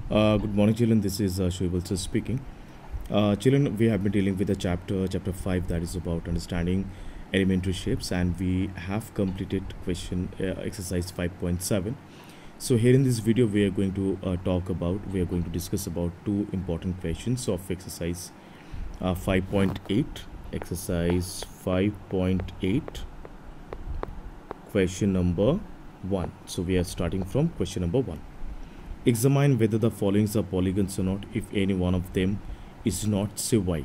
Good morning, children. This is Shoaib sir speaking. Children, we have been dealing with the chapter 5, that is about understanding elementary shapes, and we have completed question exercise 5.7. So here in this video, we are going to we are going to discuss about two important questions of exercise 5.8. Exercise 5.8, question number 1. So we are starting from question number 1. Examine whether the following are polygons or not. If any one of them is not, say why.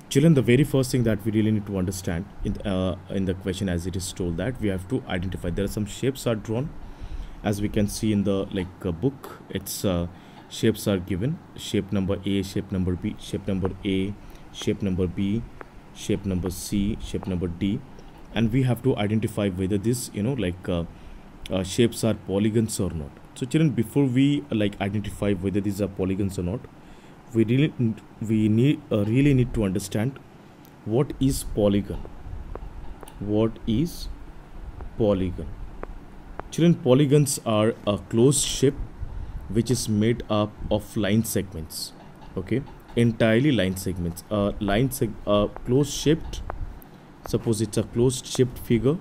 Children, the very first thing that we really need to understand in the question, as it is told, that we have to identify there are some shapes are drawn, as we can see in the book. It's shapes are given: shape number A, shape number B, shape number A, shape number B, shape number C, shape number D, and we have to identify whether this shapes are polygons or not. So children, before we identify whether these are polygons or not, we really need to understand what is polygon. What is polygon? Children, polygons are a closed shape which is made up of line segments. Okay, entirely line segments. Closed shaped. Suppose it's a closed shaped figure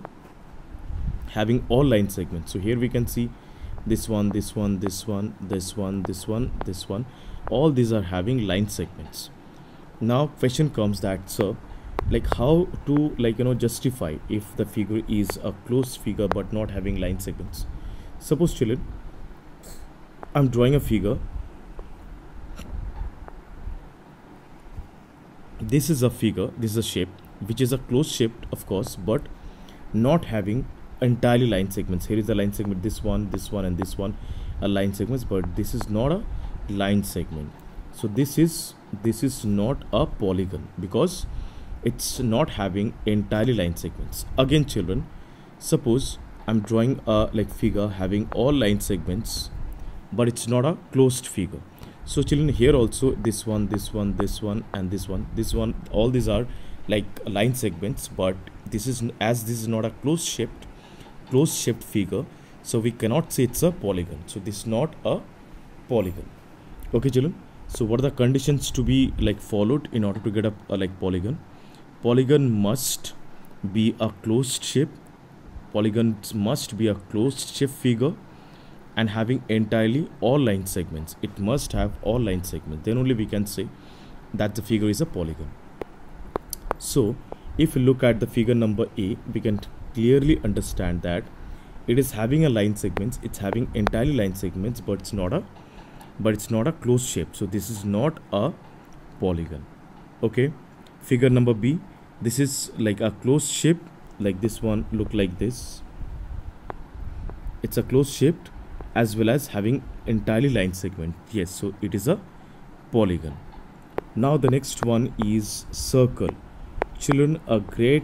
having all line segments. So here we can see this one, this one, this one, this one, this one, this one. All these are having line segments. Now question comes that, sir, how to justify if the figure is a closed figure but not having line segments. Suppose, children, I'm drawing a figure. This is a figure, this is a shape which is a closed shape, of course, but not having entirely line segments. Here is a line segment, this one, and this one are line segments, but this is not a line segment. So this is not a polygon because it's not having entirely line segments. Again, children, suppose I'm drawing a figure having all line segments, but it's not a closed figure. So children, here also this one, this one, this one, and this one, all these are line segments, but this is not a closed shaped figure, so we cannot say it's a polygon. So this is not a polygon. Okay, children, so what are the conditions to be followed in order to get a polygon? Polygon must be a closed shape. Polygons must be a closed shape figure and having entirely all line segments. It must have all line segments, then only we can say that the figure is a polygon. So if you look at the figure number A, we can clearly understand that it is having a line segments, it's having entirely line segments, but it's not a closed shape. So this is not a polygon. Okay, figure number B, this is a closed shape, this one look like this. It's a closed shaped as well as having entirely line segment. Yes, so it is a polygon. Now the next one is circle. Children, a great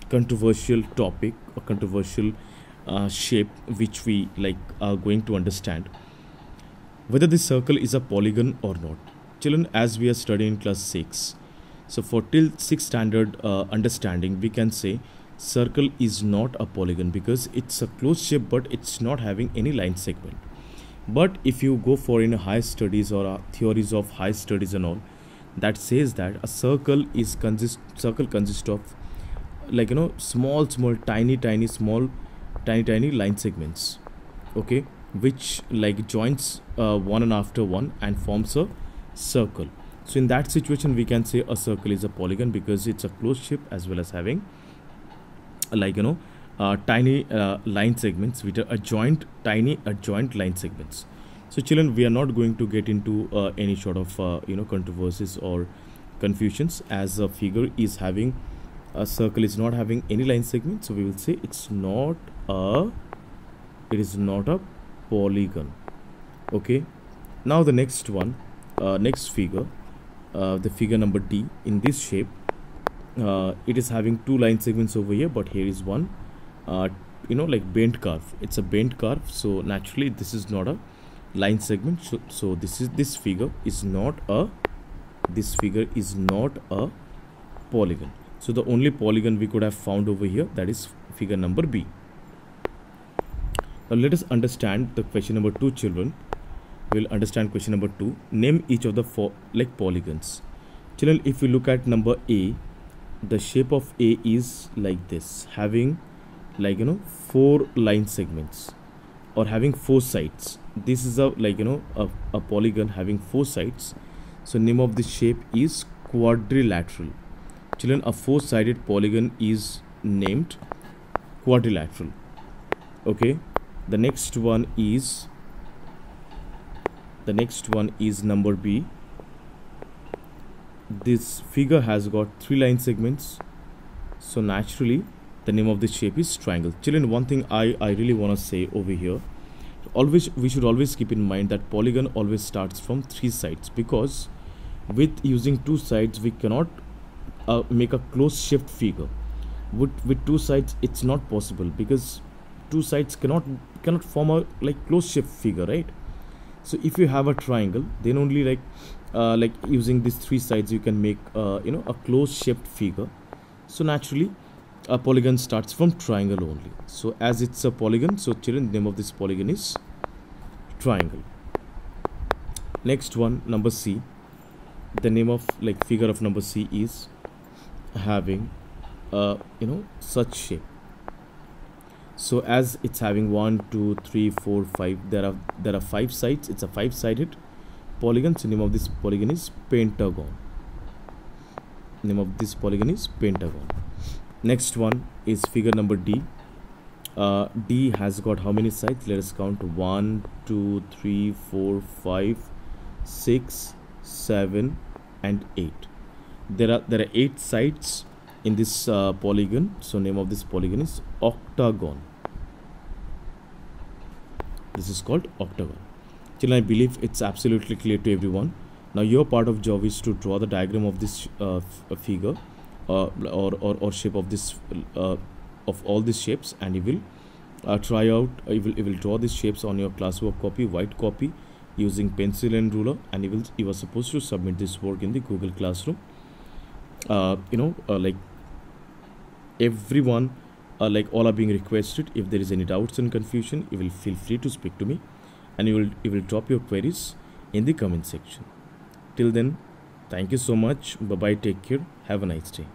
controversial topic, a controversial shape which we are going to understand whether this circle is a polygon or not. Children, as we are studying in class 6, so for till 6th standard understanding, we can say circle is not a polygon because it's a closed shape but it's not having any line segment. But if you go for in higher studies or theories of higher studies and all, that says that a circle consists of small tiny line segments, okay, which joins one and after one and forms a circle. So in that situation, we can say a circle is a polygon because it's a closed shape as well as having tiny line segments which are tiny adjoint line segments. So children, we are not going to get into any sort of controversies or confusions, as a figure is having a circle is not having any line segment, so we will say it is not a polygon. Okay, now the next one, next figure, the figure number D. In this shape, it is having two line segments over here, but here is one bent curve. It's a bent curve, so naturally this is not a line segment. So this figure is not a polygon. So the only polygon we could have found over here, that is figure number B. Now let us understand the question number 2, children. we'll understand question number 2. Name each of the four like polygons. Children, if we look at number A, the shape of A is like this, having like 4 line segments or having 4 sides. This is a a polygon having 4 sides. So name of this shape is quadrilateral. Children, a 4-sided polygon is named quadrilateral. Okay, the next one is number B. This figure has got 3 line segments, so naturally the name of this shape is triangle. Children, one thing I really want to say over here, we should always keep in mind that polygon always starts from 3 sides, because with using 2 sides we cannot make a closed shaped figure. With 2 sides it's not possible, because 2 sides cannot form a closed shaped figure, right? So if you have a triangle, then only like using these 3 sides you can make a closed shaped figure. So naturally a polygon starts from triangle only. So as it's a polygon, so children, the name of this polygon is triangle. Next one, number C. The name of figure of number C is having such shape. So as it's having 1 2 3 4 5, there are 5 sides. It's a 5-sided polygon. So name of this polygon is pentagon. Next one is figure number D. D has got how many sides? Let us count. 1 2 3 4 5 6 7 and 8. There are 8 sides in this polygon. So name of this polygon is octagon. This is called octagon. Children, I believe it's absolutely clear to everyone. Now your part of job is to draw the diagram of this figure or shape of this of all these shapes, and you will you will draw these shapes on your classwork copy, white copy, using pencil and ruler, and you are supposed to submit this work in the Google Classroom. Like everyone, all are being requested. If there is any doubts and confusion, you will feel free to speak to me, and you will drop your queries in the comment section. Till then, thank you so much. Bye bye, take care, have a nice day.